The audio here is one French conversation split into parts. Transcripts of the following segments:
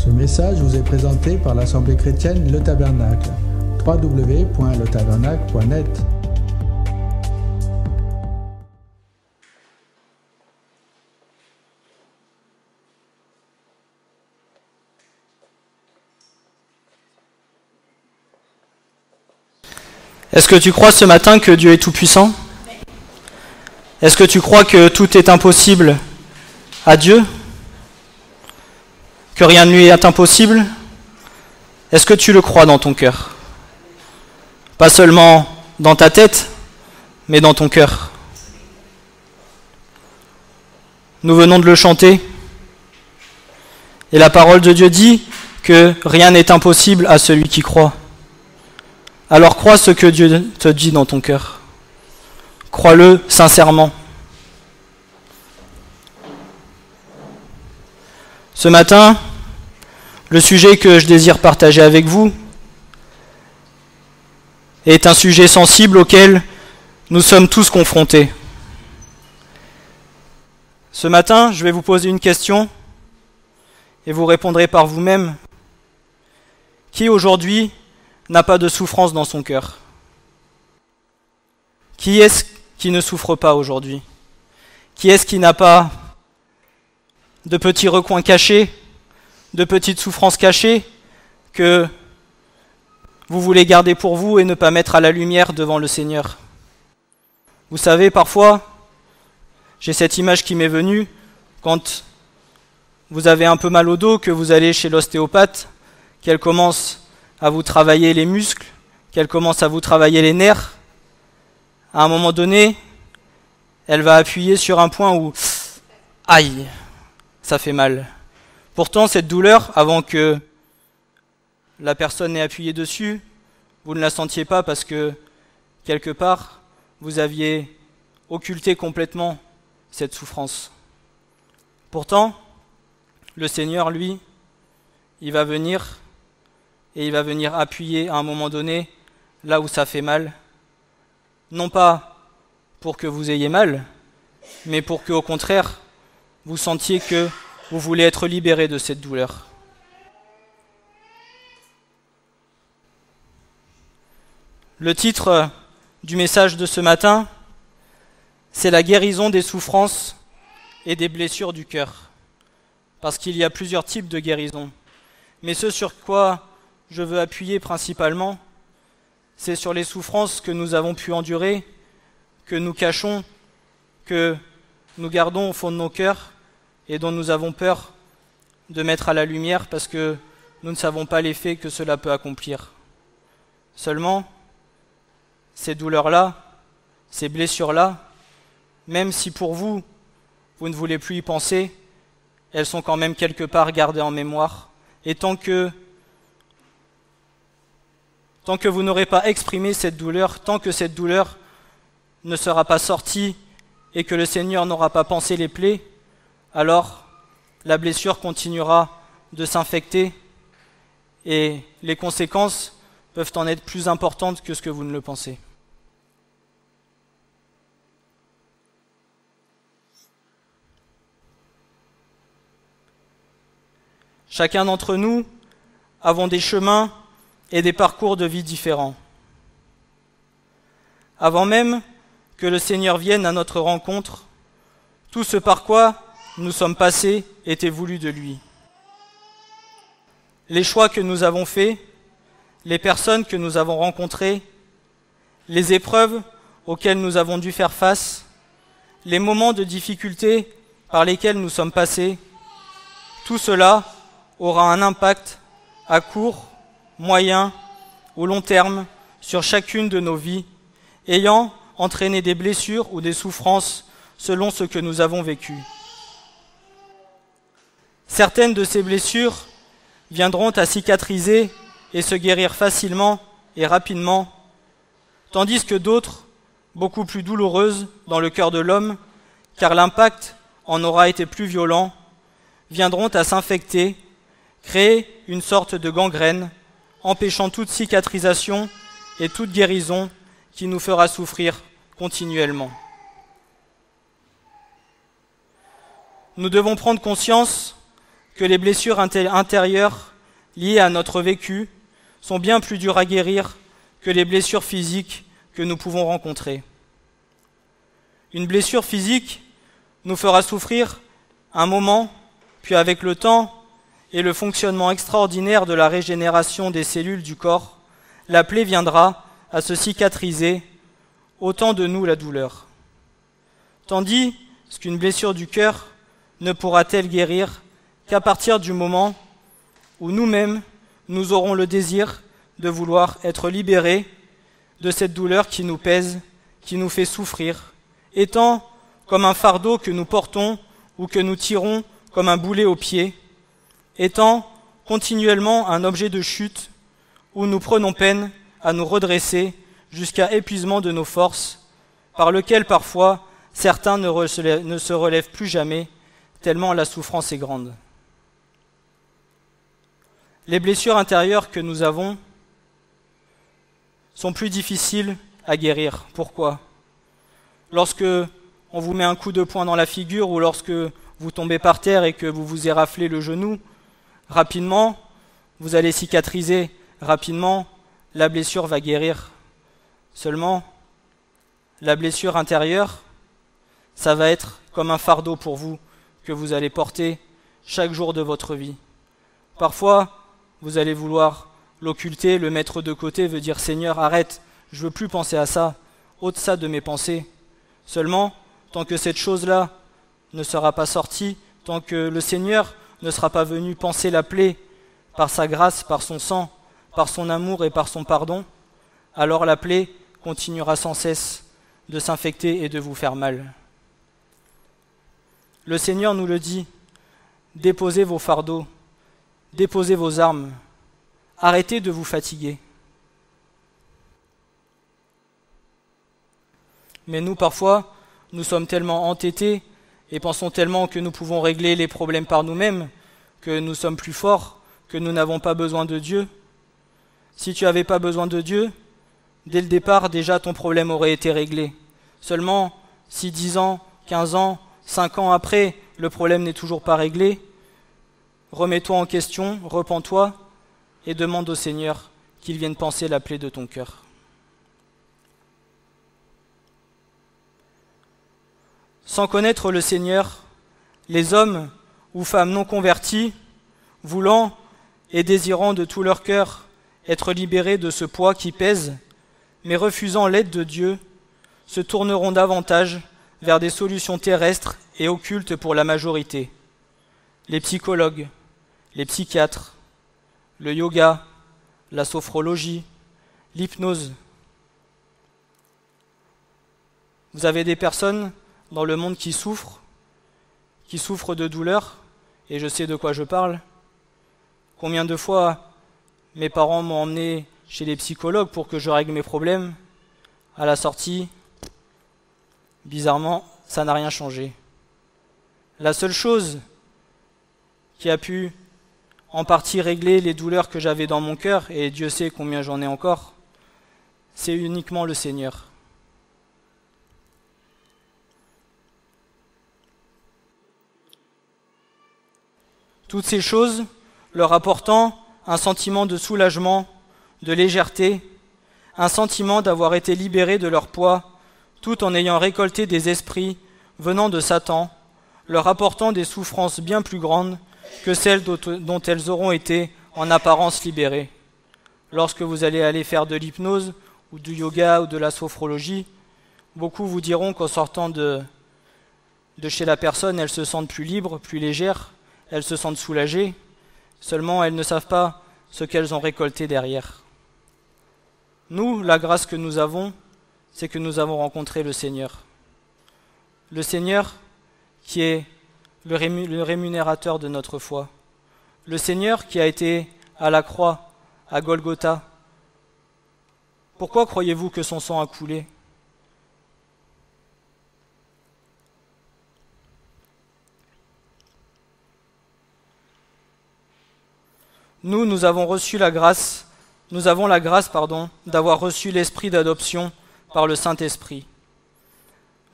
Ce message vous est présenté par l'Assemblée chrétienne Le Tabernacle. www.letabernacle.net. Est-ce que tu crois ce matin que Dieu est tout-puissant ? Est-ce que tu crois que tout est impossible à Dieu ? Que rien ne lui est impossible ? Est-ce que tu le crois dans ton cœur ? Pas seulement dans ta tête, mais dans ton cœur. Nous venons de le chanter. Et la parole de Dieu dit que rien n'est impossible à celui qui croit. Alors crois ce que Dieu te dit dans ton cœur. Crois-le sincèrement. Ce matin, le sujet que je désire partager avec vous est un sujet sensible auquel nous sommes tous confrontés. Ce matin, je vais vous poser une question et vous répondrez par vous-même. Qui aujourd'hui n'a pas de souffrance dans son cœur ? Qui est-ce qui ne souffre pas aujourd'hui ? Qui est-ce qui n'a pas de petits recoins cachés, de petites souffrances cachées que vous voulez garder pour vous et ne pas mettre à la lumière devant le Seigneur ? Vous savez, parfois, j'ai cette image qui m'est venue, quand vous avez un peu mal au dos, que vous allez chez l'ostéopathe, qu'elle commence à vous travailler les muscles, qu'elle commence à vous travailler les nerfs. À un moment donné, elle va appuyer sur un point où « aïe !» ça fait mal. Pourtant, cette douleur, avant que la personne n'ait appuyé dessus, vous ne la sentiez pas parce que, quelque part, vous aviez occulté complètement cette souffrance. Pourtant, le Seigneur, lui, il va venir et il va venir appuyer à un moment donné là où ça fait mal. Non pas pour que vous ayez mal, mais pour que, au contraire, vous sentiez que vous voulez être libéré de cette douleur. Le titre du message de ce matin, c'est la guérison des souffrances et des blessures du cœur. Parce qu'il y a plusieurs types de guérison. Mais ce sur quoi je veux appuyer principalement, c'est sur les souffrances que nous avons pu endurer, que nous cachons, que nous gardons au fond de nos cœurs et dont nous avons peur de mettre à la lumière parce que nous ne savons pas l'effet que cela peut accomplir. Seulement, ces douleurs-là, ces blessures-là, même si pour vous, vous ne voulez plus y penser, elles sont quand même quelque part gardées en mémoire. Et tant que vous n'aurez pas exprimé cette douleur, tant que cette douleur ne sera pas sortie et que le Seigneur n'aura pas pansé les plaies, alors la blessure continuera de s'infecter et les conséquences peuvent en être plus importantes que ce que vous ne le pensez. Chacun d'entre nous avons des chemins et des parcours de vie différents. Avant même que le Seigneur vienne à notre rencontre, tout ce par quoi nous sommes passés était voulu de lui. Les choix que nous avons faits, les personnes que nous avons rencontrées, les épreuves auxquelles nous avons dû faire face, les moments de difficulté par lesquels nous sommes passés, tout cela aura un impact à court, moyen ou long terme sur chacune de nos vies, ayant entraîné des blessures ou des souffrances selon ce que nous avons vécu. Certaines de ces blessures viendront à cicatriser et se guérir facilement et rapidement, tandis que d'autres, beaucoup plus douloureuses dans le cœur de l'homme, car l'impact en aura été plus violent, viendront à s'infecter, créer une sorte de gangrène, empêchant toute cicatrisation et toute guérison qui nous fera souffrir continuellement. Nous devons prendre conscience que les blessures intérieures liées à notre vécu sont bien plus dures à guérir que les blessures physiques que nous pouvons rencontrer. Une blessure physique nous fera souffrir un moment, puis avec le temps et le fonctionnement extraordinaire de la régénération des cellules du corps, la plaie viendra à se cicatriser, ôtant de nous la douleur. Tandis qu'une blessure du cœur ne pourra-t-elle guérir qu'à partir du moment où nous-mêmes, nous aurons le désir de vouloir être libérés de cette douleur qui nous pèse, qui nous fait souffrir, étant comme un fardeau que nous portons ou que nous tirons comme un boulet au pied, étant continuellement un objet de chute où nous prenons peine à nous redresser jusqu'à épuisement de nos forces, par lequel parfois certains ne se relèvent plus jamais, tellement la souffrance est grande. Les blessures intérieures que nous avons sont plus difficiles à guérir. Pourquoi ? Lorsque on vous met un coup de poing dans la figure ou lorsque vous tombez par terre et que vous vous éraflez le genou, rapidement, vous allez cicatriser, rapidement, la blessure va guérir. Seulement, la blessure intérieure, ça va être comme un fardeau pour vous que vous allez porter chaque jour de votre vie. Parfois, vous allez vouloir l'occulter, le mettre de côté, veut dire « Seigneur, arrête, je ne veux plus penser à ça, ôte ça de mes pensées. » Seulement, tant que cette chose-là ne sera pas sortie, tant que le Seigneur ne sera pas venu panser la plaie par sa grâce, par son sang, par son amour et par son pardon, alors la plaie continuera sans cesse de s'infecter et de vous faire mal. Le Seigneur nous le dit, déposez vos fardeaux, déposez vos armes, arrêtez de vous fatiguer. Mais nous, parfois, nous sommes tellement entêtés et pensons tellement que nous pouvons régler les problèmes par nous-mêmes, que nous sommes plus forts, que nous n'avons pas besoin de Dieu. Si tu n'avais pas besoin de Dieu, dès le départ, déjà ton problème aurait été réglé. Seulement, si 10 ans, 15 ans, 5 ans après, le problème n'est toujours pas réglé, remets-toi en question, repens-toi et demande au Seigneur qu'il vienne panser la plaie de ton cœur. Sans connaître le Seigneur, les hommes ou femmes non convertis, voulant et désirant de tout leur cœur être libérés de ce poids qui pèse, mais refusant l'aide de Dieu, se tourneront davantage vers des solutions terrestres et occultes pour la majorité. Les psychologues, les psychiatres, le yoga, la sophrologie, l'hypnose. Vous avez des personnes dans le monde qui souffrent de douleur, et je sais de quoi je parle. Combien de fois mes parents m'ont emmené chez les psychologues pour que je règle mes problèmes. À la sortie, bizarrement, ça n'a rien changé. La seule chose qui a pu en partie régler les douleurs que j'avais dans mon cœur, et Dieu sait combien j'en ai encore, c'est uniquement le Seigneur. Toutes ces choses leur apportant un sentiment de soulagement, de légèreté, un sentiment d'avoir été libérés de leur poids, tout en ayant récolté des esprits venant de Satan, leur apportant des souffrances bien plus grandes que celles dont elles auront été en apparence libérées. Lorsque vous allez aller faire de l'hypnose, ou du yoga, ou de la sophrologie, beaucoup vous diront qu'en sortant de chez la personne, elles se sentent plus libres, plus légères, elles se sentent soulagées, seulement elles ne savent pas ce qu'elles ont récolté derrière. Nous, la grâce que nous avons, c'est que nous avons rencontré le Seigneur. Le Seigneur qui est le rémunérateur de notre foi. Le Seigneur qui a été à la croix, à Golgotha. Pourquoi croyez-vous que son sang a coulé ? Nous avons reçu la grâce, d'avoir reçu l'esprit d'adoption par le Saint-Esprit.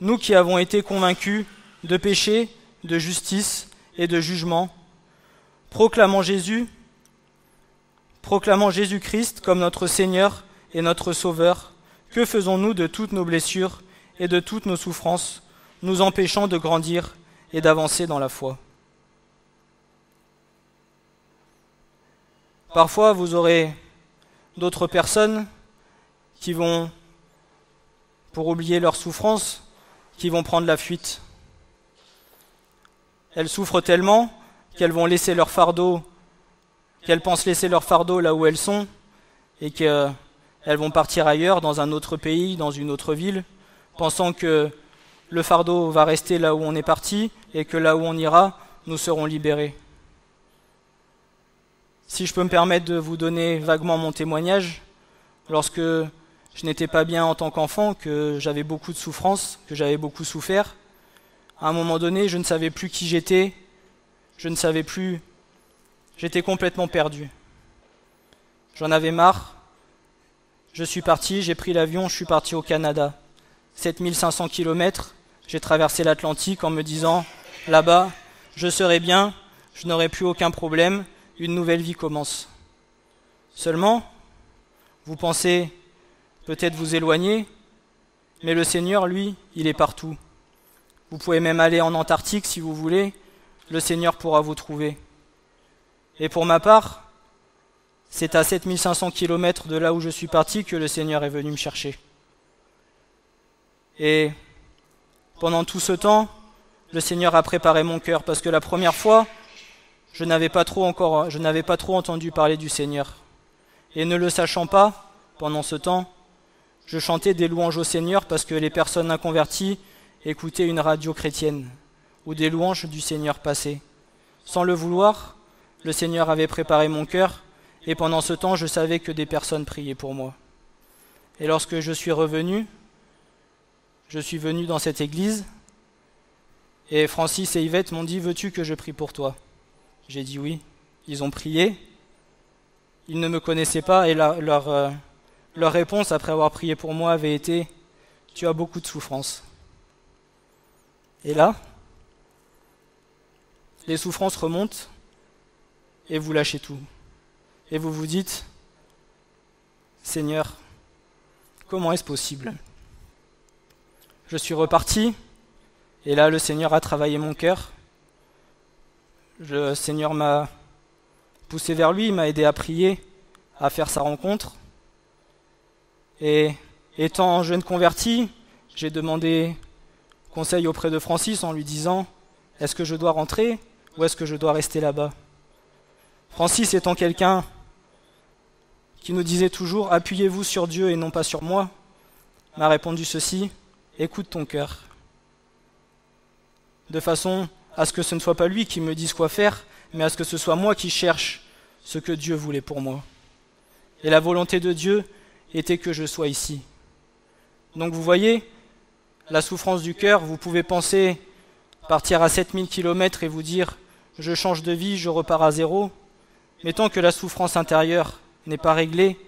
Nous qui avons été convaincus de péché, de justice et de jugement, proclamant Jésus-Christ comme notre Seigneur et notre Sauveur, que faisons-nous de toutes nos blessures et de toutes nos souffrances, nous empêchant de grandir et d'avancer dans la foi? Parfois, vous aurez d'autres personnes qui vont, pour oublier leurs souffrances, qui vont prendre la fuite. Elles souffrent tellement qu'elles vont laisser leur fardeau, qu'elles pensent laisser leur fardeau là où elles sont, et qu'elles vont partir ailleurs, dans un autre pays, dans une autre ville, pensant que le fardeau va rester là où on est parti, et que là où on ira, nous serons libérés. Si je peux me permettre de vous donner vaguement mon témoignage, lorsque je n'étais pas bien en tant qu'enfant, que j'avais beaucoup de souffrances, que j'avais beaucoup souffert, à un moment donné, je ne savais plus qui j'étais, j'étais complètement perdu. J'en avais marre, je suis parti, j'ai pris l'avion, je suis parti au Canada. 7500 km, j'ai traversé l'Atlantique en me disant, là-bas, je serai bien, je n'aurai plus aucun problème, une nouvelle vie commence. Seulement, vous pensez peut-être vous éloigner, mais le Seigneur, lui, il est partout. Vous pouvez même aller en Antarctique si vous voulez, le Seigneur pourra vous trouver. Et pour ma part, c'est à 7500 km de là où je suis parti que le Seigneur est venu me chercher. Et pendant tout ce temps, le Seigneur a préparé mon cœur, parce que la première fois, je n'avais pas trop entendu parler du Seigneur. Et ne le sachant pas, pendant ce temps, je chantais des louanges au Seigneur parce que les personnes inconverties écoutaient une radio chrétienne où des louanges du Seigneur passaient. Sans le vouloir, le Seigneur avait préparé mon cœur et pendant ce temps, je savais que des personnes priaient pour moi. Et lorsque je suis venu dans cette église et Francis et Yvette m'ont dit « Veux-tu que je prie pour toi ?» J'ai dit oui. Ils ont prié. Ils ne me connaissaient pas et leur réponse après avoir prié pour moi avait été « Tu as beaucoup de souffrances. » Et là, les souffrances remontent et vous lâchez tout. Et vous vous dites « Seigneur, comment est-ce possible ?» Je suis reparti et là le Seigneur a travaillé mon cœur. Le Seigneur m'a poussé vers lui, il m'a aidé à prier, à faire sa rencontre. Et étant jeune converti, j'ai demandé conseil auprès de Francis en lui disant « Est-ce que je dois rentrer ou est-ce que je dois rester là-bas ?» Francis étant quelqu'un qui nous disait toujours « Appuyez-vous sur Dieu et non pas sur moi », m'a répondu ceci « Écoute ton cœur ». De façon à ce que ce ne soit pas lui qui me dise quoi faire, mais à ce que ce soit moi qui cherche ce que Dieu voulait pour moi. Et la volonté de Dieu était que je sois ici. Donc vous voyez, la souffrance du cœur, vous pouvez penser partir à 7000 km et vous dire « je change de vie, je repars à zéro », mais tant que la souffrance intérieure n'est pas réglée,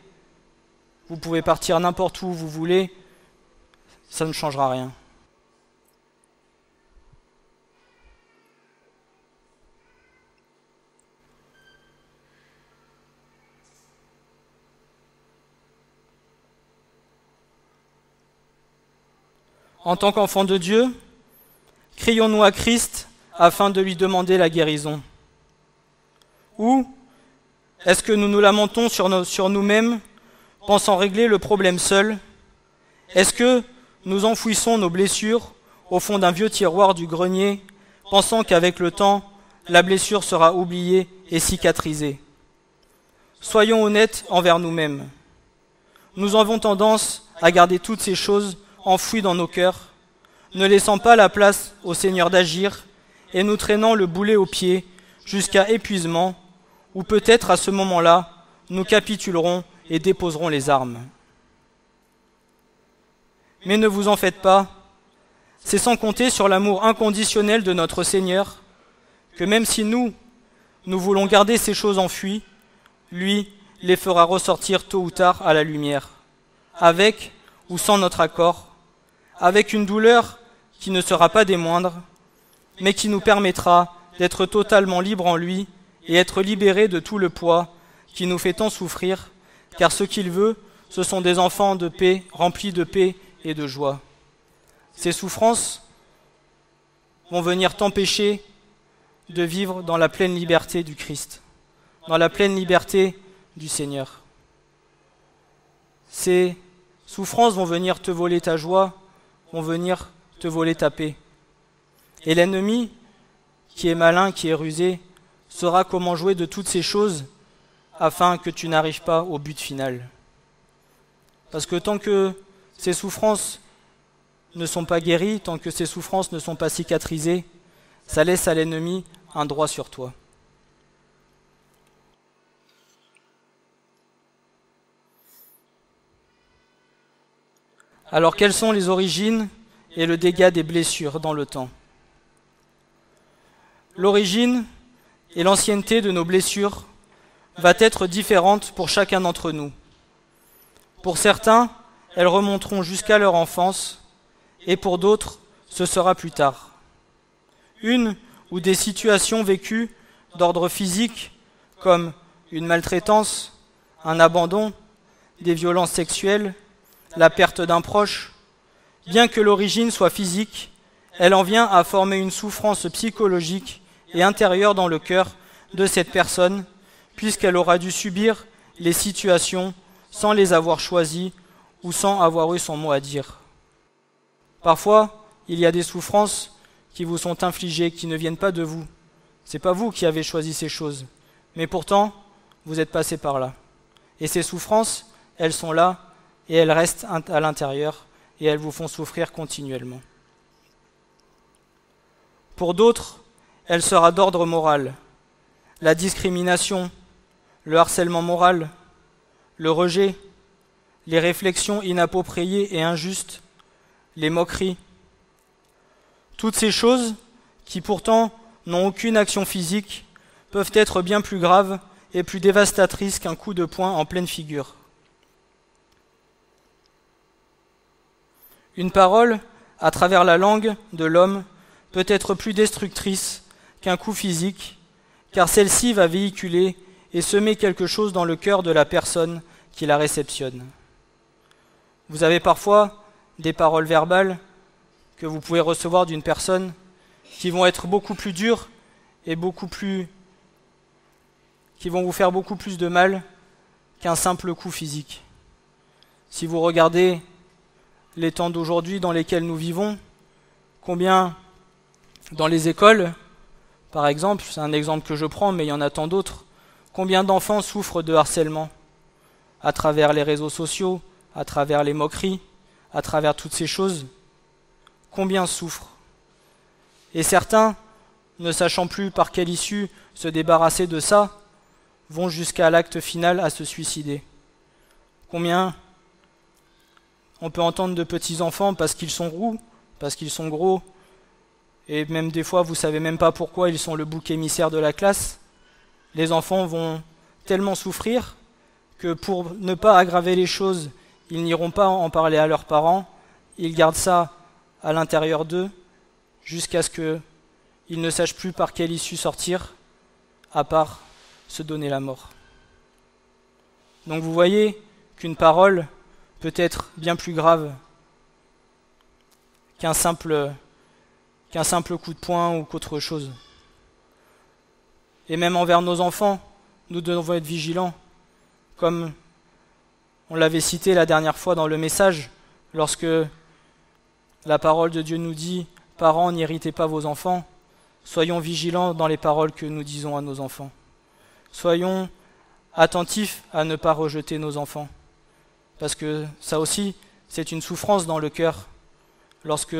vous pouvez partir n'importe où vous voulez, ça ne changera rien. En tant qu'enfants de Dieu, crions-nous à Christ afin de lui demander la guérison? Ou est-ce que nous nous lamentons sur nous-mêmes, pensant régler le problème seul? Est-ce que nous enfouissons nos blessures au fond d'un vieux tiroir du grenier, pensant qu'avec le temps, la blessure sera oubliée et cicatrisée? Soyons honnêtes envers nous-mêmes. Nous avons tendance à garder toutes ces choses enfouis dans nos cœurs, ne laissant pas la place au Seigneur d'agir et nous traînant le boulet au pied jusqu'à épuisement, ou peut-être à ce moment-là, nous capitulerons et déposerons les armes. Mais ne vous en faites pas, c'est sans compter sur l'amour inconditionnel de notre Seigneur, que même si nous voulons garder ces choses enfouies, lui les fera ressortir tôt ou tard à la lumière, avec ou sans notre accord, avec une douleur qui ne sera pas des moindres, mais qui nous permettra d'être totalement libres en lui et être libéré de tout le poids qui nous fait tant souffrir, car ce qu'il veut, ce sont des enfants de paix, remplis de paix et de joie. Ces souffrances vont venir t'empêcher de vivre dans la pleine liberté du Christ, dans la pleine liberté du Seigneur. Ces souffrances vont venir te voler ta joie, vont venir te voler ta paix. Et l'ennemi, qui est malin, qui est rusé, saura comment jouer de toutes ces choses afin que tu n'arrives pas au but final. Parce que tant que ces souffrances ne sont pas guéries, tant que ces souffrances ne sont pas cicatrisées, ça laisse à l'ennemi un droit sur toi. Alors quelles sont les origines et le dégât des blessures dans le temps? L'origine et l'ancienneté de nos blessures va être différente pour chacun d'entre nous. Pour certains, elles remonteront jusqu'à leur enfance, et pour d'autres, ce sera plus tard. Une ou des situations vécues d'ordre physique, comme une maltraitance, un abandon, des violences sexuelles, la perte d'un proche, bien que l'origine soit physique, elle en vient à former une souffrance psychologique et intérieure dans le cœur de cette personne, puisqu'elle aura dû subir les situations sans les avoir choisies ou sans avoir eu son mot à dire. Parfois, il y a des souffrances qui vous sont infligées, qui ne viennent pas de vous. Ce n'est pas vous qui avez choisi ces choses, mais pourtant, vous êtes passé par là. Et ces souffrances, elles sont là, et elles restent à l'intérieur, et elles vous font souffrir continuellement. Pour d'autres, elle sera d'ordre moral. La discrimination, le harcèlement moral, le rejet, les réflexions inappropriées et injustes, les moqueries. Toutes ces choses, qui pourtant n'ont aucune action physique, peuvent être bien plus graves et plus dévastatrices qu'un coup de poing en pleine figure. Une parole, à travers la langue de l'homme, peut être plus destructrice qu'un coup physique, car celle-ci va véhiculer et semer quelque chose dans le cœur de la personne qui la réceptionne. Vous avez parfois des paroles verbales que vous pouvez recevoir d'une personne qui vont être beaucoup plus dures et qui vont vous faire beaucoup plus de mal qu'un simple coup physique. Si vous regardez les temps d'aujourd'hui dans lesquels nous vivons, combien dans les écoles, par exemple, c'est un exemple que je prends, mais il y en a tant d'autres, combien d'enfants souffrent de harcèlement à travers les réseaux sociaux, à travers les moqueries, à travers toutes ces choses. Combien souffrent? Et certains, ne sachant plus par quelle issue se débarrasser de ça, vont jusqu'à l'acte final à se suicider. Combien on peut entendre de petits enfants parce qu'ils sont roux, parce qu'ils sont gros, et même des fois vous ne savez même pas pourquoi ils sont le bouc émissaire de la classe. Les enfants vont tellement souffrir que pour ne pas aggraver les choses, ils n'iront pas en parler à leurs parents, ils gardent ça à l'intérieur d'eux jusqu'à ce qu'ils ne sachent plus par quelle issue sortir, à part se donner la mort. Donc vous voyez qu'une parole peut être bien plus grave qu'un simple coup de poing ou qu'autre chose. Et même envers nos enfants, nous devons être vigilants, comme on l'avait cité la dernière fois dans le message, lorsque la parole de Dieu nous dit « Parents, n'irritez pas vos enfants », soyons vigilants dans les paroles que nous disons à nos enfants. Soyons attentifs à ne pas rejeter nos enfants, parce que ça aussi, c'est une souffrance dans le cœur. Lorsque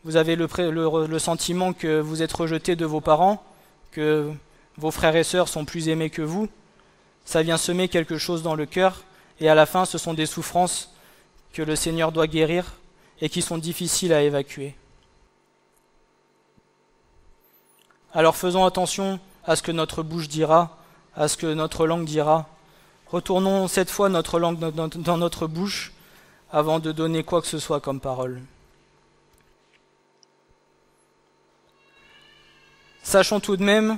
vous avez le sentiment que vous êtes rejeté de vos parents, que vos frères et sœurs sont plus aimés que vous, ça vient semer quelque chose dans le cœur, et à la fin, ce sont des souffrances que le Seigneur doit guérir et qui sont difficiles à évacuer. Alors faisons attention à ce que notre bouche dira, à ce que notre langue dira. Retournons cette fois notre langue dans notre bouche avant de donner quoi que ce soit comme parole. Sachons tout de même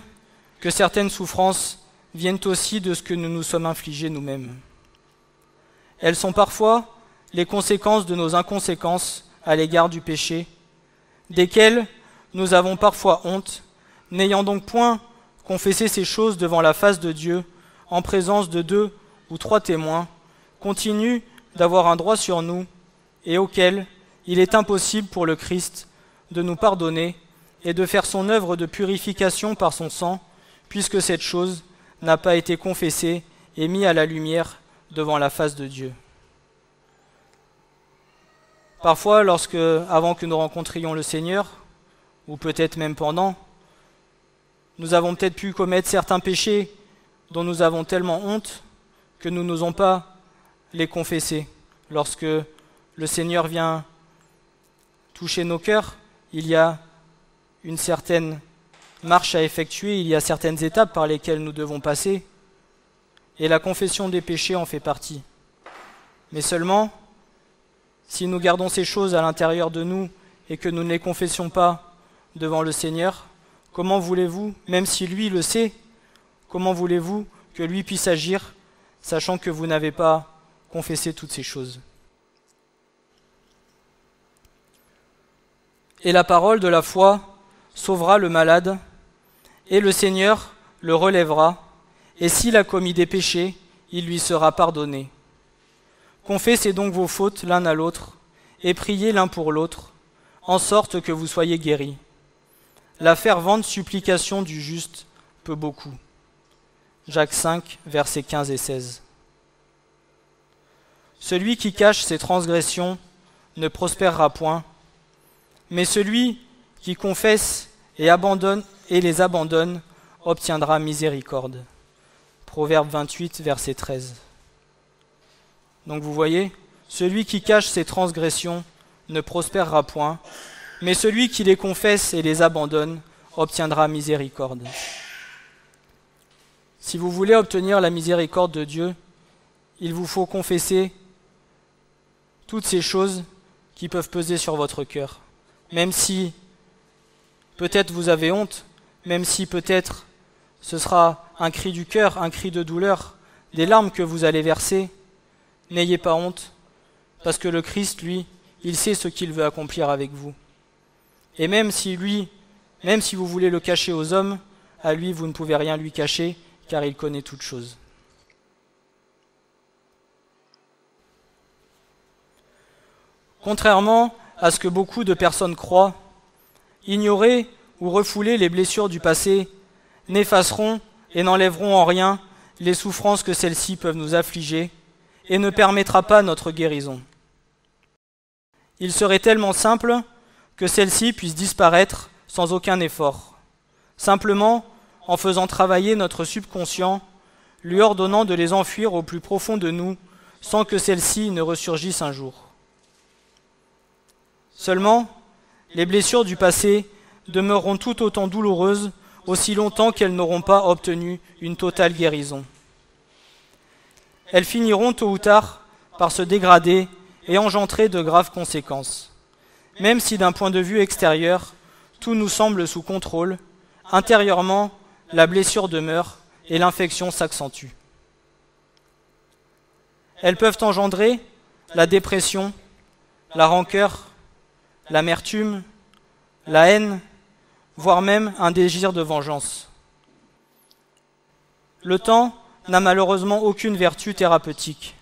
que certaines souffrances viennent aussi de ce que nous nous sommes infligés nous-mêmes. Elles sont parfois les conséquences de nos inconséquences à l'égard du péché, desquelles nous avons parfois honte, n'ayant donc point confessé ces choses devant la face de Dieu, en présence de 2 ou 3 témoins, continuent d'avoir un droit sur nous et auquel il est impossible pour le Christ de nous pardonner et de faire son œuvre de purification par son sang, puisque cette chose n'a pas été confessée et mise à la lumière devant la face de Dieu. Parfois, avant que nous rencontrions le Seigneur, ou peut-être même pendant, nous avons peut-être pu commettre certains péchés dont nous avons tellement honte que nous n'osons pas les confesser. Lorsque le Seigneur vient toucher nos cœurs, il y a une certaine marche à effectuer, il y a certaines étapes par lesquelles nous devons passer, et la confession des péchés en fait partie. Mais seulement, si nous gardons ces choses à l'intérieur de nous et que nous ne les confessions pas devant le Seigneur, comment voulez-vous, même si lui le sait, comment voulez-vous que lui puisse agir, sachant que vous n'avez pas confessé toutes ces choses? Et la parole de la foi sauvera le malade, et le Seigneur le relèvera, et s'il a commis des péchés, il lui sera pardonné. Confessez donc vos fautes l'un à l'autre, et priez l'un pour l'autre, en sorte que vous soyez guéris. La fervente supplication du juste peut beaucoup. Jacques 5, versets 15 et 16. Celui qui cache ses transgressions ne prospérera point, mais celui qui confesse et les abandonne obtiendra miséricorde. Proverbe 28, verset 13. Donc vous voyez, celui qui cache ses transgressions ne prospérera point, mais celui qui les confesse et les abandonne obtiendra miséricorde. Si vous voulez obtenir la miséricorde de Dieu, il vous faut confesser toutes ces choses qui peuvent peser sur votre cœur. Même si peut-être vous avez honte, même si peut-être ce sera un cri du cœur, un cri de douleur, des larmes que vous allez verser, n'ayez pas honte, parce que le Christ, lui, il sait ce qu'il veut accomplir avec vous. Et même si vous voulez le cacher aux hommes, à lui, vous ne pouvez rien lui cacher, car il connaît toutes choses. Contrairement à ce que beaucoup de personnes croient, ignorer ou refouler les blessures du passé n'effaceront et n'enlèveront en rien les souffrances que celles-ci peuvent nous affliger et ne permettra pas notre guérison. Il serait tellement simple que celles-ci puissent disparaître sans aucun effort, simplement en faisant travailler notre subconscient, lui ordonnant de les enfuir au plus profond de nous sans que celles-ci ne ressurgissent un jour. Seulement, les blessures du passé demeureront tout autant douloureuses aussi longtemps qu'elles n'auront pas obtenu une totale guérison. Elles finiront tôt ou tard par se dégrader et engendrer de graves conséquences. Même si d'un point de vue extérieur, tout nous semble sous contrôle, intérieurement, la blessure demeure et l'infection s'accentue. Elles peuvent engendrer la dépression, la rancœur, l'amertume, la haine, voire même un désir de vengeance. Le temps n'a malheureusement aucune vertu thérapeutique.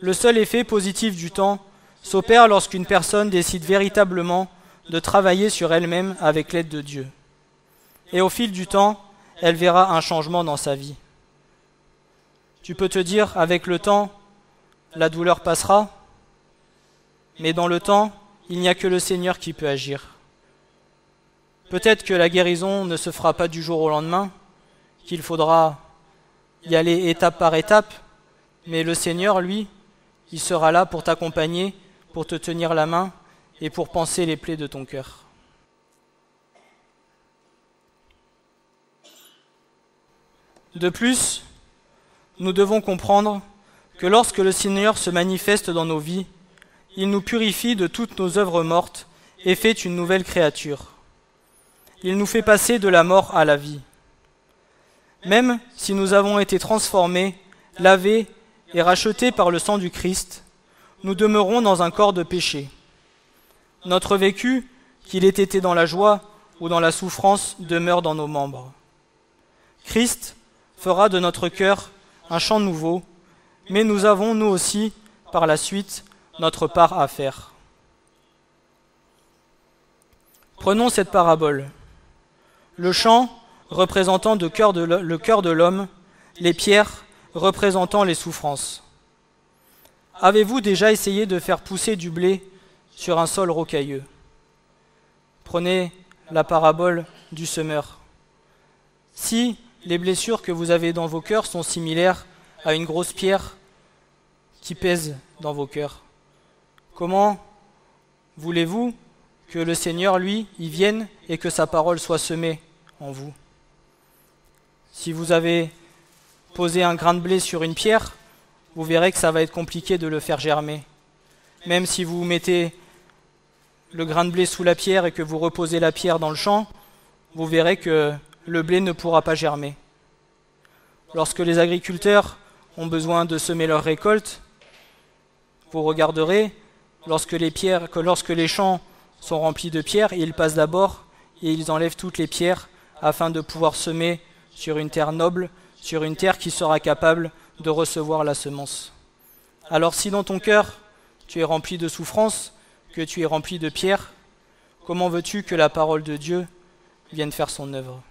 Le seul effet positif du temps s'opère lorsqu'une personne décide véritablement de travailler sur elle-même avec l'aide de Dieu. Et au fil du temps, elle verra un changement dans sa vie. Tu peux te dire, avec le temps, la douleur passera, mais dans le temps, il n'y a que le Seigneur qui peut agir. Peut-être que la guérison ne se fera pas du jour au lendemain, qu'il faudra y aller étape par étape, mais le Seigneur, lui, il sera là pour t'accompagner, pour te tenir la main et pour panser les plaies de ton cœur. De plus, nous devons comprendre que lorsque le Seigneur se manifeste dans nos vies, il nous purifie de toutes nos œuvres mortes et fait une nouvelle créature. Il nous fait passer de la mort à la vie. Même si nous avons été transformés, lavés et rachetés par le sang du Christ, nous demeurons dans un corps de péché. Notre vécu, qu'il ait été dans la joie ou dans la souffrance, demeure dans nos membres. Christ fera de notre cœur un chant nouveau, mais nous avons, nous aussi, par la suite, notre part à faire. Prenons cette parabole. Le chant représentant le cœur de l'homme, les pierres représentant les souffrances. Avez-vous déjà essayé de faire pousser du blé sur un sol rocailleux? Prenez la parabole du semeur. Si les blessures que vous avez dans vos cœurs sont similaires à une grosse pierre qui pèse dans vos cœurs, comment voulez-vous que le Seigneur, lui, y vienne et que sa parole soit semée en vous? Si vous avez posé un grain de blé sur une pierre, vous verrez que ça va être compliqué de le faire germer. Même si vous mettez le grain de blé sous la pierre et que vous reposez la pierre dans le champ, vous verrez que le blé ne pourra pas germer. Lorsque les agriculteurs ont besoin de semer leur récolte, vous regarderez, lorsque les champs sont remplis de pierres, ils passent d'abord et ils enlèvent toutes les pierres afin de pouvoir semer sur une terre noble, sur une terre qui sera capable de recevoir la semence. Alors si dans ton cœur, tu es rempli de souffrance, que tu es rempli de pierres, comment veux-tu que la parole de Dieu vienne faire son œuvre?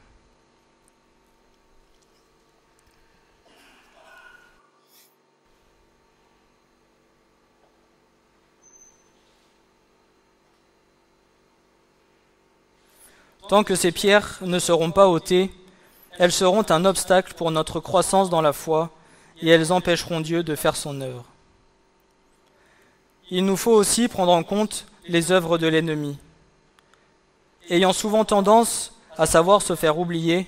Tant que ces pierres ne seront pas ôtées, elles seront un obstacle pour notre croissance dans la foi et elles empêcheront Dieu de faire son œuvre. Il nous faut aussi prendre en compte les œuvres de l'ennemi. Ayant souvent tendance à savoir se faire oublier,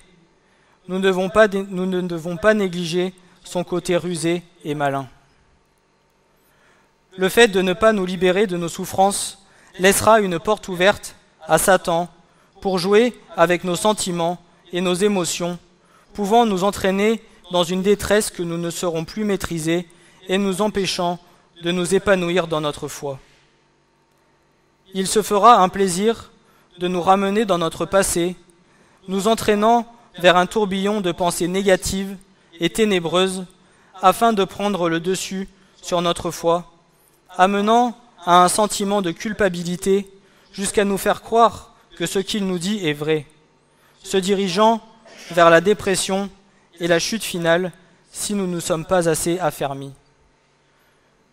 nous ne devons pas négliger son côté rusé et malin. Le fait de ne pas nous libérer de nos souffrances laissera une porte ouverte à Satan pour jouer avec nos sentiments et nos émotions, pouvant nous entraîner dans une détresse que nous ne saurons plus maîtriser et nous empêchant de nous épanouir dans notre foi. Il se fera un plaisir de nous ramener dans notre passé, nous entraînant vers un tourbillon de pensées négatives et ténébreuses afin de prendre le dessus sur notre foi, amenant à un sentiment de culpabilité jusqu'à nous faire croire que ce qu'il nous dit est vrai, se dirigeant vers la dépression et la chute finale si nous ne sommes pas assez affermis.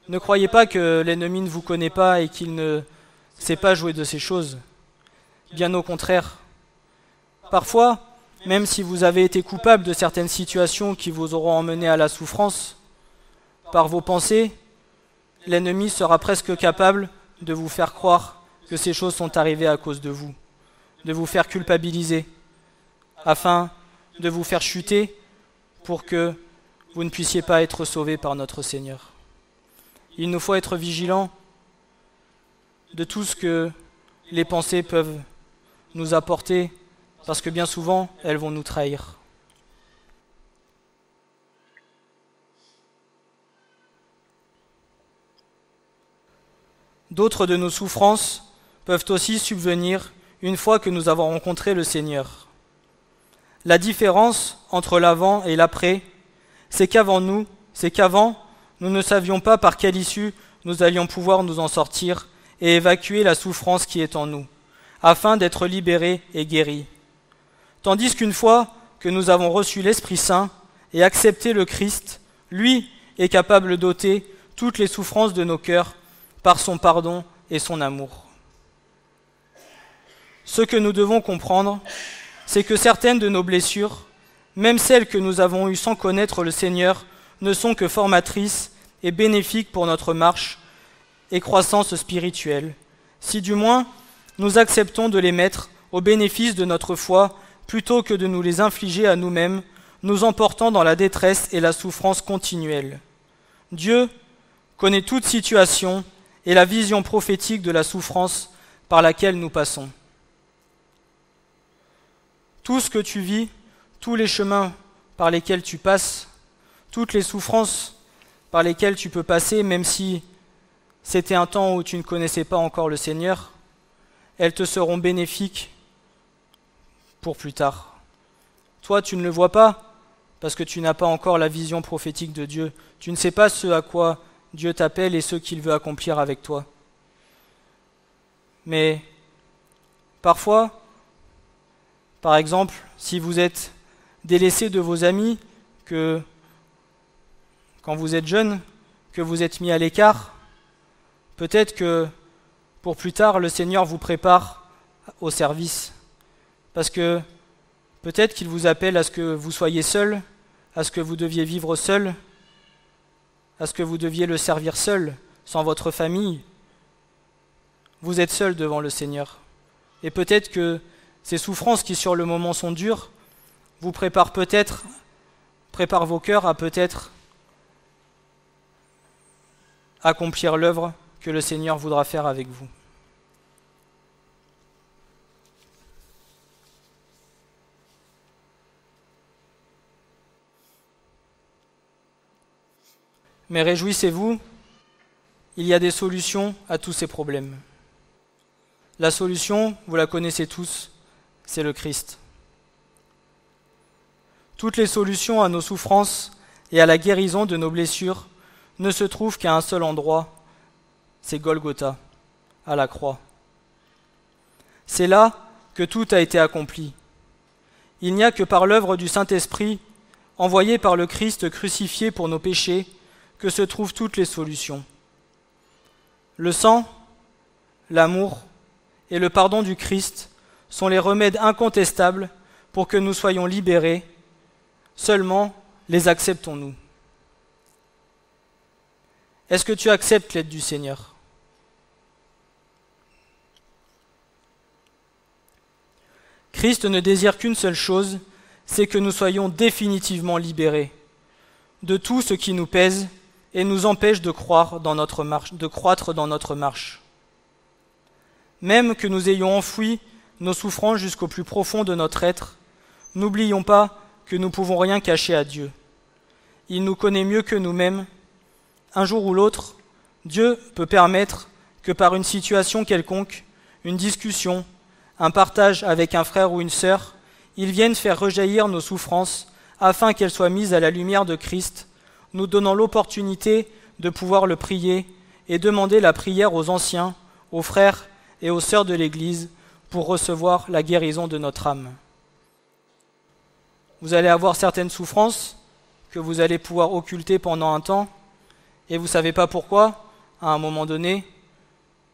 Ne croyez pas que l'ennemi ne vous connaît pas et qu'il ne sait pas jouer de ces choses. Bien au contraire. Parfois, même si vous avez été coupable de certaines situations qui vous auront emmené à la souffrance, par vos pensées, l'ennemi sera presque capable de vous faire croire que ces choses sont arrivées à cause de vous, de vous faire culpabiliser, afin de vous faire chuter pour que vous ne puissiez pas être sauvés par notre Seigneur. Il nous faut être vigilants de tout ce que les pensées peuvent nous apporter, parce que bien souvent, elles vont nous trahir. D'autres de nos souffrances peuvent aussi subvenir une fois que nous avons rencontré le Seigneur. La différence entre l'avant et l'après, c'est qu'avant, nous ne savions pas par quelle issue nous allions pouvoir nous en sortir et évacuer la souffrance qui est en nous, afin d'être libérés et guéris. Tandis qu'une fois que nous avons reçu l'Esprit Saint et accepté le Christ, lui est capable d'ôter toutes les souffrances de nos cœurs par son pardon et son amour. Ce que nous devons comprendre, c'est que certaines de nos blessures, même celles que nous avons eues sans connaître le Seigneur, ne sont que formatrices et bénéfiques pour notre marche et croissance spirituelle, si du moins nous acceptons de les mettre au bénéfice de notre foi plutôt que de nous les infliger à nous-mêmes, nous emportant dans la détresse et la souffrance continuelle. Dieu connaît toute situation et la vision prophétique de la souffrance par laquelle nous passons. Tout ce que tu vis, tous les chemins par lesquelles tu passes, toutes les souffrances par lesquelles tu peux passer, même si c'était un temps où tu ne connaissais pas encore le Seigneur, elles te seront bénéfiques pour plus tard. Toi, tu ne le vois pas parce que tu n'as pas encore la vision prophétique de Dieu. Tu ne sais pas ce à quoi Dieu t'appelle et ce qu'il veut accomplir avec toi. Mais parfois, par exemple, si vous êtes délaissé de vos amis, que quand vous êtes jeune, que vous êtes mis à l'écart, peut-être que pour plus tard, le Seigneur vous prépare au service. Parce que peut-être qu'il vous appelle à ce que vous soyez seul, à ce que vous deviez vivre seul, à ce que vous deviez le servir seul, sans votre famille. Vous êtes seul devant le Seigneur. Et peut-être que ces souffrances qui sur le moment sont dures, vous préparent vos cœurs à peut-être accomplir l'œuvre que le Seigneur voudra faire avec vous. Mais réjouissez-vous, il y a des solutions à tous ces problèmes. La solution, vous la connaissez tous, c'est le Christ. Toutes les solutions à nos souffrances et à la guérison de nos blessures ne se trouvent qu'à un seul endroit, c'est Golgotha, à la croix. C'est là que tout a été accompli. Il n'y a que par l'œuvre du Saint-Esprit, envoyé par le Christ crucifié pour nos péchés, que se trouvent toutes les solutions. Le sang, l'amour et le pardon du Christ sont les remèdes incontestables pour que nous soyons libérés. Seulement, les acceptons-nous? Est-ce que tu acceptes l'aide du Seigneur? Christ ne désire qu'une seule chose, c'est que nous soyons définitivement libérés de tout ce qui nous pèse et nous empêche de croître dans notre marche. Même que nous ayons enfoui nos souffrances jusqu'au plus profond de notre être, n'oublions pas que nous ne pouvons rien cacher à Dieu. Il nous connaît mieux que nous-mêmes. Un jour ou l'autre, Dieu peut permettre que par une situation quelconque, une discussion, un partage avec un frère ou une sœur, il vienne faire rejaillir nos souffrances afin qu'elles soient mises à la lumière de Christ, nous donnant l'opportunité de pouvoir le prier et demander la prière aux anciens, aux frères et aux sœurs de l'Église pour recevoir la guérison de notre âme. Vous allez avoir certaines souffrances que vous allez pouvoir occulter pendant un temps, et vous ne savez pas pourquoi, à un moment donné,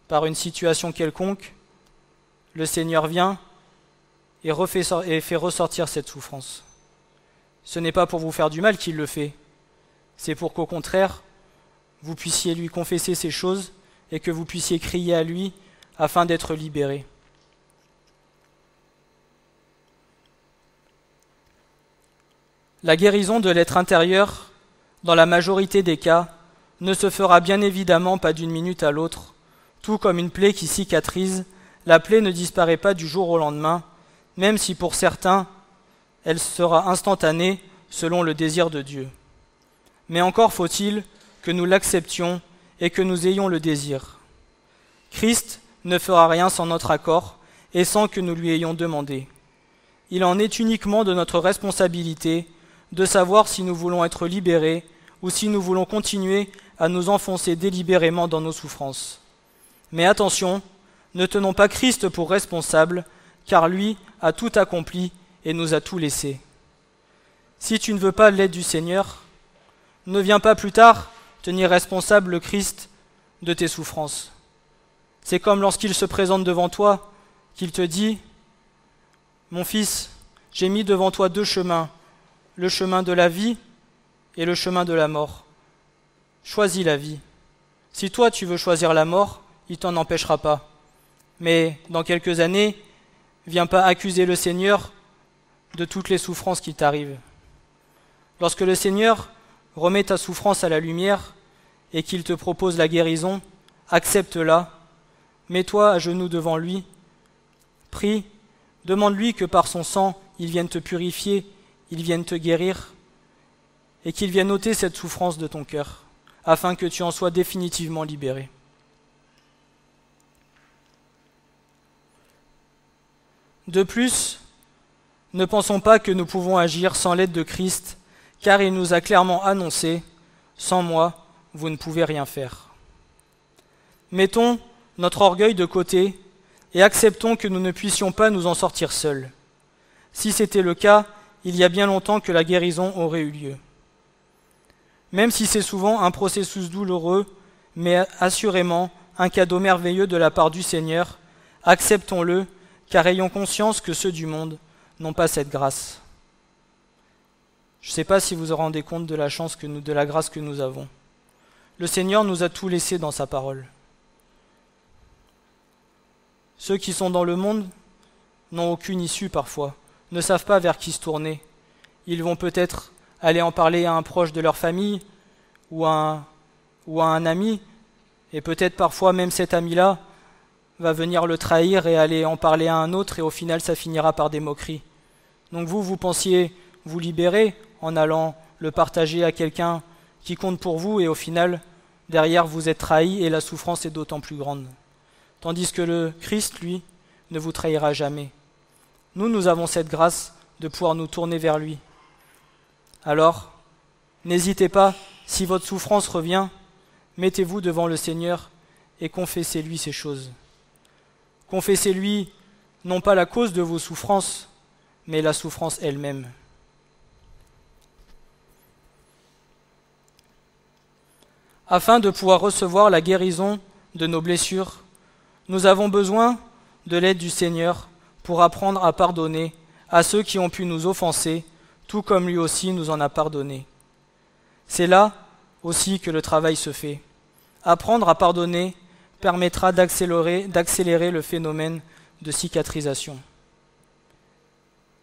par une situation quelconque, le Seigneur vient et fait ressortir cette souffrance. Ce n'est pas pour vous faire du mal qu'il le fait, c'est pour qu'au contraire, vous puissiez lui confesser ces choses et que vous puissiez crier à lui afin d'être libérés. La guérison de l'être intérieur, dans la majorité des cas, ne se fera bien évidemment pas d'une minute à l'autre. Tout comme une plaie qui cicatrise, la plaie ne disparaît pas du jour au lendemain, même si pour certains, elle sera instantanée selon le désir de Dieu. Mais encore faut-il que nous l'acceptions et que nous ayons le désir. Christ ne fera rien sans notre accord et sans que nous lui ayons demandé. Il en est uniquement de notre responsabilité de savoir si nous voulons être libérés ou si nous voulons continuer à nous enfoncer délibérément dans nos souffrances. Mais attention, ne tenons pas Christ pour responsable, car lui a tout accompli et nous a tout laissé. Si tu ne veux pas l'aide du Seigneur, ne viens pas plus tard tenir responsable le Christ de tes souffrances. C'est comme lorsqu'il se présente devant toi, qu'il te dit « Mon fils, j'ai mis devant toi deux chemins, le chemin de la vie et le chemin de la mort. Choisis la vie. Si toi tu veux choisir la mort, il t'en empêchera pas. Mais dans quelques années, viens pas accuser le Seigneur de toutes les souffrances qui t'arrivent. Lorsque le Seigneur remet ta souffrance à la lumière et qu'il te propose la guérison, accepte-la, mets-toi à genoux devant lui, prie, demande-lui que par son sang, il vienne te purifier, il vienne te guérir et qu'il vienne ôter cette souffrance de ton cœur, afin que tu en sois définitivement libéré. De plus, ne pensons pas que nous pouvons agir sans l'aide de Christ, car il nous a clairement annoncé « Sans moi, vous ne pouvez rien faire ». Mettons notre orgueil de côté et acceptons que nous ne puissions pas nous en sortir seuls. Si c'était le cas, il y a bien longtemps que la guérison aurait eu lieu. Même si c'est souvent un processus douloureux, mais assurément un cadeau merveilleux de la part du Seigneur, acceptons-le, car ayons conscience que ceux du monde n'ont pas cette grâce. Je ne sais pas si vous vous rendez compte de la grâce que nous avons. Le Seigneur nous a tout laissé dans sa parole. Ceux qui sont dans le monde n'ont aucune issue parfois, ne savent pas vers qui se tourner. Ils vont peut-être aller en parler à un proche de leur famille ou à un ami, et peut-être parfois même cet ami-là va venir le trahir et aller en parler à un autre, et au final ça finira par des moqueries. Donc vous pensiez vous libérer en allant le partager à quelqu'un qui compte pour vous, et au final, derrière vous êtes trahi et la souffrance est d'autant plus grande. Tandis que le Christ, lui, ne vous trahira jamais. Nous avons cette grâce de pouvoir nous tourner vers lui. Alors, n'hésitez pas, si votre souffrance revient, mettez-vous devant le Seigneur et confessez-lui ces choses. Confessez-lui non pas la cause de vos souffrances, mais la souffrance elle-même. Afin de pouvoir recevoir la guérison de nos blessures, nous avons besoin de l'aide du Seigneur pour apprendre à pardonner à ceux qui ont pu nous offenser, tout comme lui aussi nous en a pardonné. C'est là aussi que le travail se fait. Apprendre à pardonner permettra d'accélérer le phénomène de cicatrisation.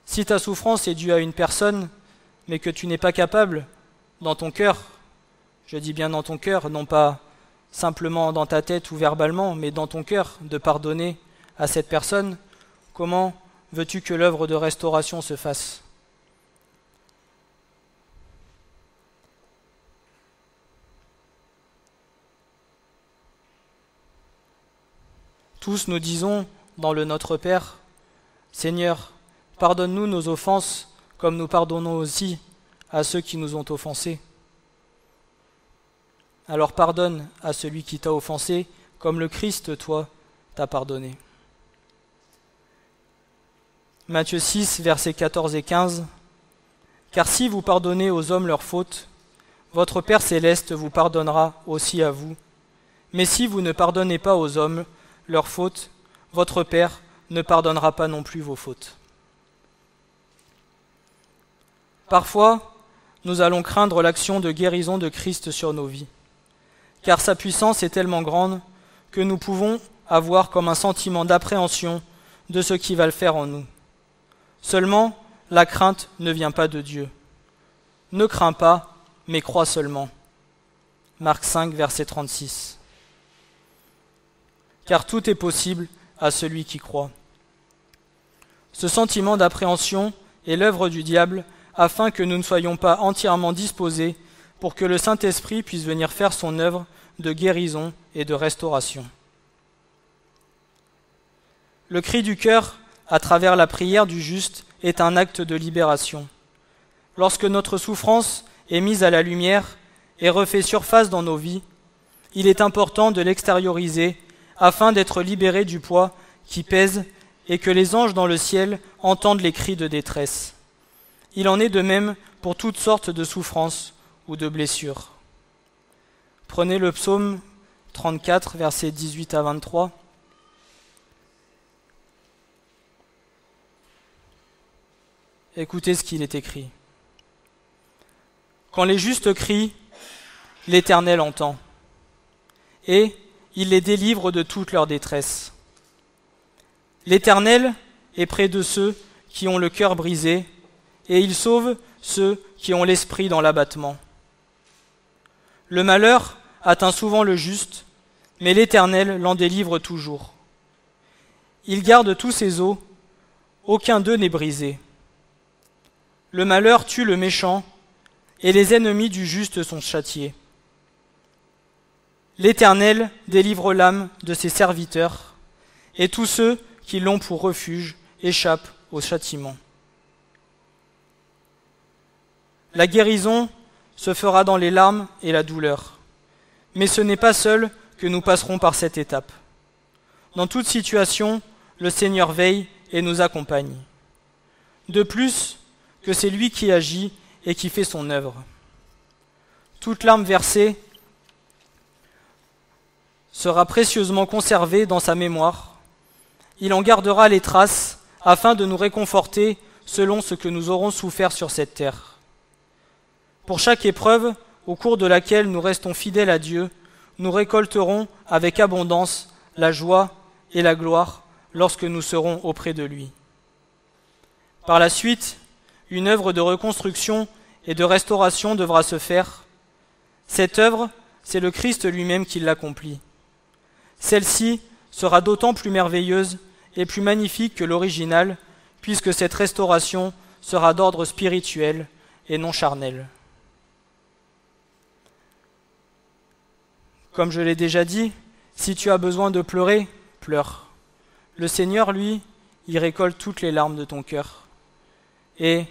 Si ta souffrance est due à une personne, mais que tu n'es pas capable, dans ton cœur, je dis bien dans ton cœur, non pas simplement dans ta tête ou verbalement, mais dans ton cœur, de pardonner à cette personne, comment veux-tu que l'œuvre de restauration se fasse ? Tous nous disons dans le Notre Père, « Seigneur, pardonne-nous nos offenses comme nous pardonnons aussi à ceux qui nous ont offensés. » Alors pardonne à celui qui t'a offensé, comme le Christ, toi, t'a pardonné. Matthieu 6, versets 14 et 15. « Car si vous pardonnez aux hommes leurs fautes, votre Père céleste vous pardonnera aussi à vous. Mais si vous ne pardonnez pas aux hommes leurs fautes, votre Père ne pardonnera pas non plus vos fautes. » Parfois, nous allons craindre l'action de guérison de Christ sur nos vies, car sa puissance est tellement grande que nous pouvons avoir comme un sentiment d'appréhension de ce qu'il va le faire en nous. Seulement, la crainte ne vient pas de Dieu. Ne crains pas, mais crois seulement. Marc 5, verset 36. Car tout est possible à celui qui croit. Ce sentiment d'appréhension est l'œuvre du diable afin que nous ne soyons pas entièrement disposés pour que le Saint-Esprit puisse venir faire son œuvre de guérison et de restauration. Le cri du cœur, à travers la prière du juste, est un acte de libération. Lorsque notre souffrance est mise à la lumière et refait surface dans nos vies, il est important de l'extérioriser afin d'être libéré du poids qui pèse et que les anges dans le ciel entendent les cris de détresse. Il en est de même pour toutes sortes de souffrances ou de blessures. Prenez le psaume 34, versets 18 à 23. Écoutez ce qu'il est écrit. Quand les justes crient, l'Éternel entend, et il les délivre de toute leur détresse. L'Éternel est près de ceux qui ont le cœur brisé, et il sauve ceux qui ont l'esprit dans l'abattement. Le malheur atteint souvent le juste, mais l'Éternel l'en délivre toujours. Il garde tous ses os, aucun d'eux n'est brisé. Le malheur tue le méchant, et les ennemis du juste sont châtiés. L'Éternel délivre l'âme de ses serviteurs, et tous ceux qui l'ont pour refuge échappent au châtiment. La guérison se fera dans les larmes et la douleur, mais ce n'est pas seul que nous passerons par cette étape. Dans toute situation, le Seigneur veille et nous accompagne. De plus que c'est lui qui agit et qui fait son œuvre. Toute larme versée sera précieusement conservée dans sa mémoire. Il en gardera les traces afin de nous réconforter selon ce que nous aurons souffert sur cette terre. Pour chaque épreuve au cours de laquelle nous restons fidèles à Dieu, nous récolterons avec abondance la joie et la gloire lorsque nous serons auprès de lui. Par la suite, une œuvre de reconstruction et de restauration devra se faire. Cette œuvre, c'est le Christ lui-même qui l'accomplit. Celle-ci sera d'autant plus merveilleuse et plus magnifique que l'original, puisque cette restauration sera d'ordre spirituel et non charnel. Comme je l'ai déjà dit, si tu as besoin de pleurer, pleure. Le Seigneur, lui, il récolte toutes les larmes de ton cœur. Et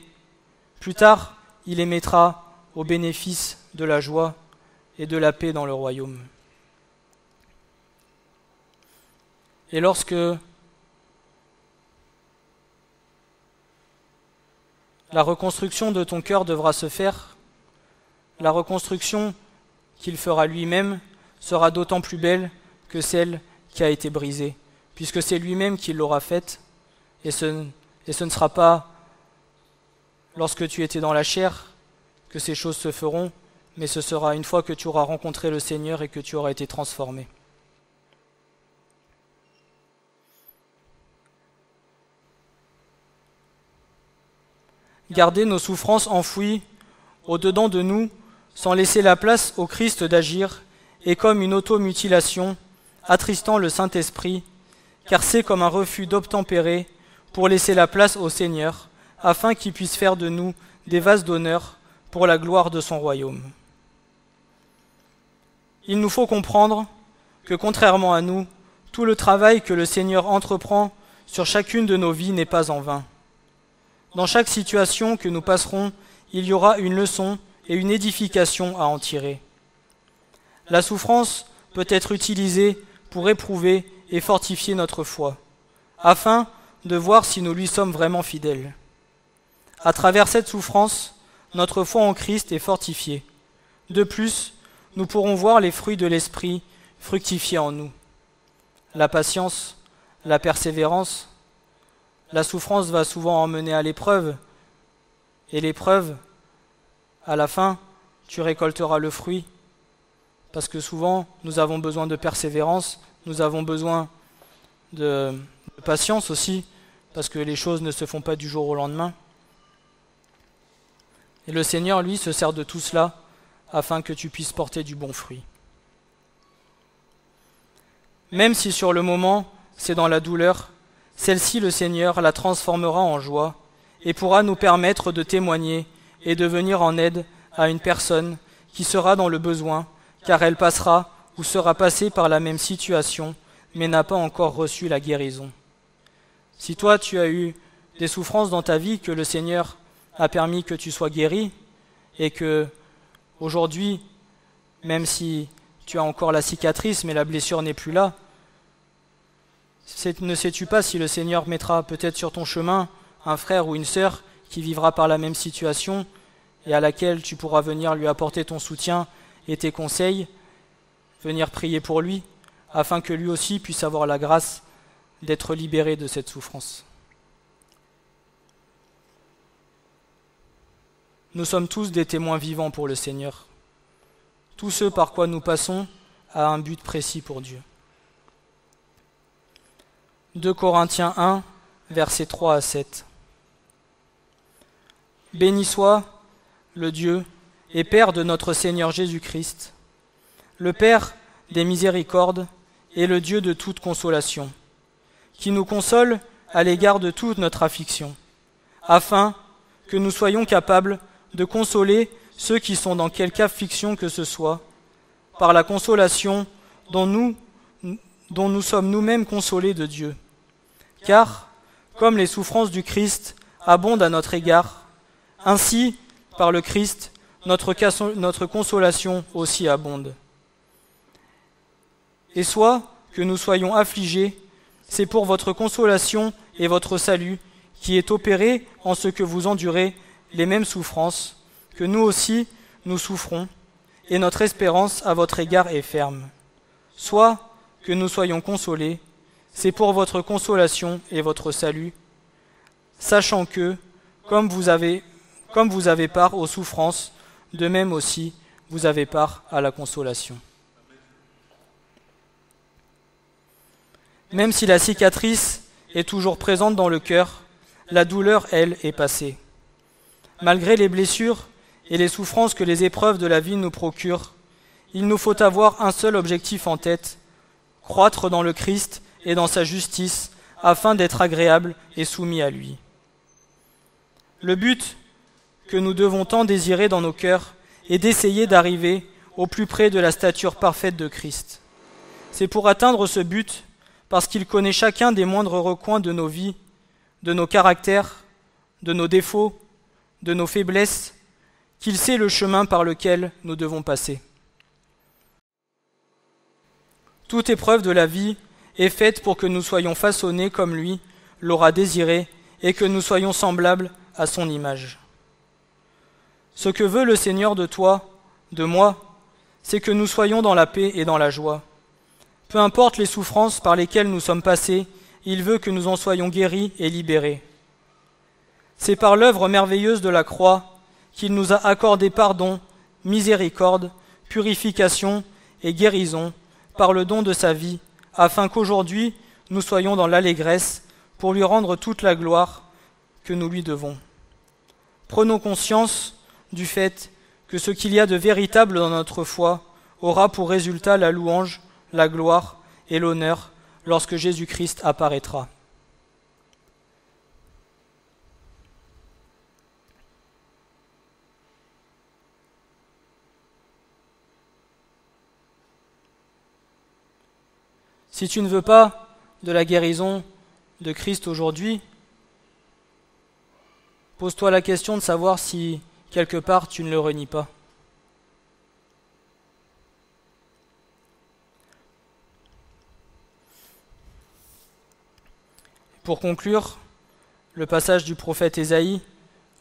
plus tard, il les mettra au bénéfice de la joie et de la paix dans le royaume. Et lorsque la reconstruction de ton cœur devra se faire, la reconstruction qu'il fera lui-même sera d'autant plus belle que celle qui a été brisée, puisque c'est lui-même qui l'aura faite, et ce ne sera pas lorsque tu étais dans la chair que ces choses se feront, mais ce sera une fois que tu auras rencontré le Seigneur et que tu auras été transformé. Garder nos souffrances enfouies au-dedans de nous, sans laisser la place au Christ d'agir, est comme une automutilation, attristant le Saint-Esprit, car c'est comme un refus d'obtempérer pour laisser la place au Seigneur, afin qu'il puisse faire de nous des vases d'honneur pour la gloire de son royaume. Il nous faut comprendre que, contrairement à nous, tout le travail que le Seigneur entreprend sur chacune de nos vies n'est pas en vain. Dans chaque situation que nous passerons, il y aura une leçon et une édification à en tirer. La souffrance peut être utilisée pour éprouver et fortifier notre foi, afin de voir si nous lui sommes vraiment fidèles. À travers cette souffrance, notre foi en Christ est fortifiée. De plus, nous pourrons voir les fruits de l'Esprit fructifier en nous. La patience, la persévérance. La souffrance va souvent emmener à l'épreuve, et l'épreuve, à la fin, tu récolteras le fruit. Parce que souvent, nous avons besoin de persévérance, nous avons besoin de patience aussi, parce que les choses ne se font pas du jour au lendemain. Et le Seigneur, lui, se sert de tout cela afin que tu puisses porter du bon fruit. Même si sur le moment, c'est dans la douleur, celle-ci, le Seigneur, la transformera en joie et pourra nous permettre de témoigner et de venir en aide à une personne qui sera dans le besoin, car elle passera ou sera passée par la même situation, mais n'a pas encore reçu la guérison. Si toi, tu as eu des souffrances dans ta vie que le Seigneur a permis que tu sois guéri, et que aujourd'hui, même si tu as encore la cicatrice, mais la blessure n'est plus là, ne sais-tu pas si le Seigneur mettra peut-être sur ton chemin un frère ou une sœur qui vivra par la même situation et à laquelle tu pourras venir lui apporter ton soutien et tes conseils, venir prier pour lui, afin que lui aussi puisse avoir la grâce d'être libéré de cette souffrance. Nous sommes tous des témoins vivants pour le Seigneur. Tout ce par quoi nous passons a un but précis pour Dieu. 2 Corinthiens 1, versets 3 à 7. Béni soit le Dieu et Père de notre Seigneur Jésus-Christ, le Père des miséricordes et le Dieu de toute consolation, qui nous console à l'égard de toute notre affliction, afin que nous soyons capables de consoler ceux qui sont dans quelque affliction que ce soit, par la consolation dont nous sommes nous-mêmes consolés de Dieu. Car, comme les souffrances du Christ abondent à notre égard, ainsi, par le Christ, notre consolation aussi abonde. Et soit que nous soyons affligés, c'est pour votre consolation et votre salut qui est opéré en ce que vous endurez les mêmes souffrances, que nous aussi nous souffrons, et notre espérance à votre égard est ferme. Soit que nous soyons consolés, c'est pour votre consolation et votre salut, sachant que, comme vous avez part aux souffrances, de même aussi vous avez part à la consolation. Même si la cicatrice est toujours présente dans le cœur, la douleur, elle, est passée. Malgré les blessures et les souffrances que les épreuves de la vie nous procurent, il nous faut avoir un seul objectif en tête, croître dans le Christ et dans sa justice, afin d'être agréable et soumis à lui. Le but que nous devons tant désirer dans nos cœurs est d'essayer d'arriver au plus près de la stature parfaite de Christ. C'est pour atteindre ce but, parce qu'il connaît chacun des moindres recoins de nos vies, de nos caractères, de nos défauts, de nos faiblesses, qu'il sait le chemin par lequel nous devons passer. Toute épreuve de la vie est faite pour que nous soyons façonnés comme lui l'aura désiré et que nous soyons semblables à son image. Ce que veut le Seigneur de toi, de moi, c'est que nous soyons dans la paix et dans la joie. Peu importe les souffrances par lesquelles nous sommes passés, il veut que nous en soyons guéris et libérés. C'est par l'œuvre merveilleuse de la croix qu'il nous a accordé pardon, miséricorde, purification et guérison par le don de sa vie, afin qu'aujourd'hui nous soyons dans l'allégresse pour lui rendre toute la gloire que nous lui devons. Prenons conscience du fait que ce qu'il y a de véritable dans notre foi aura pour résultat la louange, la gloire et l'honneur lorsque Jésus-Christ apparaîtra. Si tu ne veux pas de la guérison de Christ aujourd'hui, pose-toi la question de savoir si, quelque part, tu ne le renies pas. Pour conclure, le passage du prophète Ésaïe,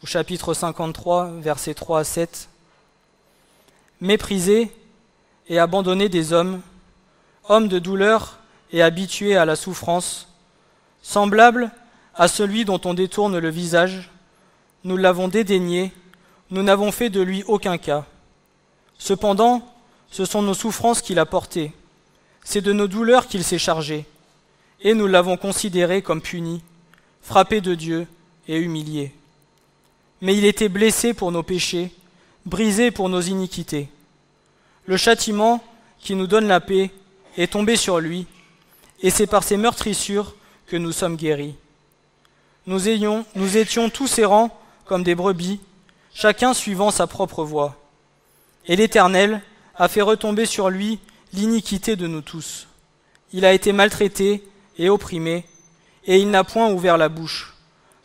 au chapitre 53, versets 3 à 7. « Méprisé et abandonné des hommes, homme de douleur et habitué à la souffrance, semblable à celui dont on détourne le visage, nous l'avons dédaigné, nous n'avons fait de lui aucun cas. Cependant, ce sont nos souffrances qu'il a portées, c'est de nos douleurs qu'il s'est chargé, et nous l'avons considéré comme puni, frappé de Dieu et humilié. Mais il était blessé pour nos péchés, brisé pour nos iniquités. Le châtiment qui nous donne la paix est tombé sur lui, et c'est par ses meurtrissures que nous sommes guéris. Nous étions tous errants comme des brebis, chacun suivant sa propre voie. Et l'Éternel a fait retomber sur lui l'iniquité de nous tous. Il a été maltraité et opprimé, et il n'a point ouvert la bouche,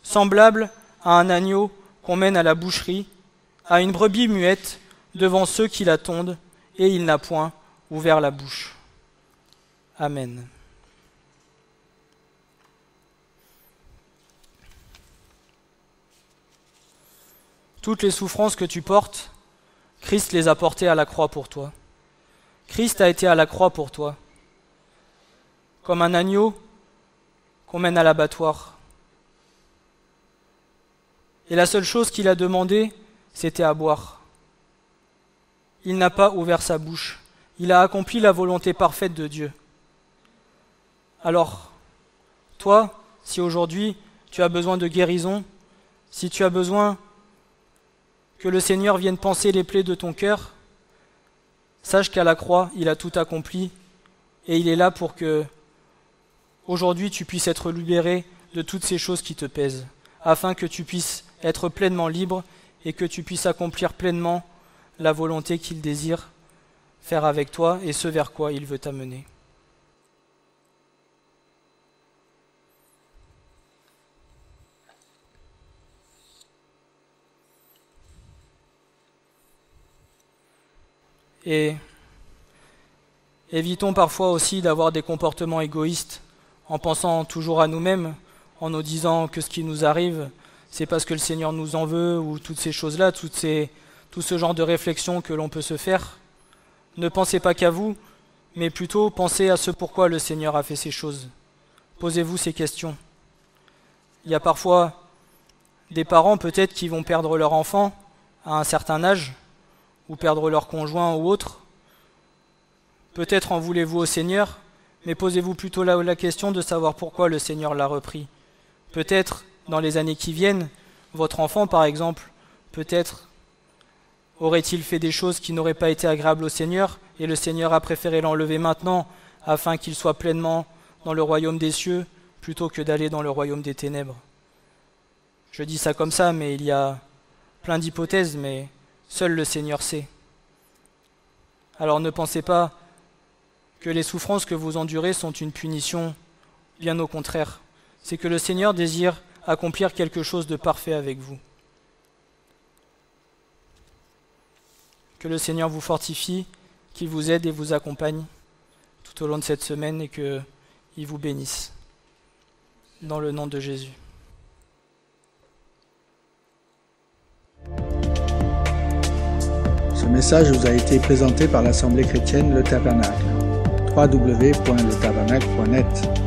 semblable à un agneau qu'on mène à la boucherie, à une brebis muette devant ceux qui la tondent, et il n'a point ouvert la bouche. Amen. Toutes les souffrances que tu portes, Christ les a portées à la croix pour toi. Christ a été à la croix pour toi, comme un agneau qu'on mène à l'abattoir. Et la seule chose qu'il a demandé, c'était à boire. Il n'a pas ouvert sa bouche. Il a accompli la volonté parfaite de Dieu. Alors, toi, si aujourd'hui tu as besoin de guérison, si tu as besoin que le Seigneur vienne panser les plaies de ton cœur, sache qu'à la croix, il a tout accompli et il est là pour que aujourd'hui tu puisses être libéré de toutes ces choses qui te pèsent, afin que tu puisses être pleinement libre et que tu puisses accomplir pleinement la volonté qu'il désire faire avec toi et ce vers quoi il veut t'amener. Et évitons parfois aussi d'avoir des comportements égoïstes en pensant toujours à nous-mêmes, en nous disant que ce qui nous arrive, c'est parce que le Seigneur nous en veut, ou toutes ces choses-là, tout ce genre de réflexion que l'on peut se faire. Ne pensez pas qu'à vous, mais plutôt pensez à ce pourquoi le Seigneur a fait ces choses. Posez-vous ces questions. Il y a parfois des parents peut-être qui vont perdre leur enfant à un certain âge, ou perdre leur conjoint ou autre. Peut-être en voulez-vous au Seigneur, mais posez-vous plutôt la question de savoir pourquoi le Seigneur l'a repris. Peut-être, dans les années qui viennent, votre enfant par exemple, peut-être aurait-il fait des choses qui n'auraient pas été agréables au Seigneur, et le Seigneur a préféré l'enlever maintenant, afin qu'il soit pleinement dans le royaume des cieux, plutôt que d'aller dans le royaume des ténèbres. Je dis ça comme ça, mais il y a plein d'hypothèses, mais seul le Seigneur sait. Alors ne pensez pas que les souffrances que vous endurez sont une punition, bien au contraire. C'est que le Seigneur désire accomplir quelque chose de parfait avec vous. Que le Seigneur vous fortifie, qu'il vous aide et vous accompagne tout au long de cette semaine et qu'il vous bénisse. Dans le nom de Jésus. Ce message vous a été présenté par l'Assemblée chrétienne Le Tabernacle. www.letabernacle.net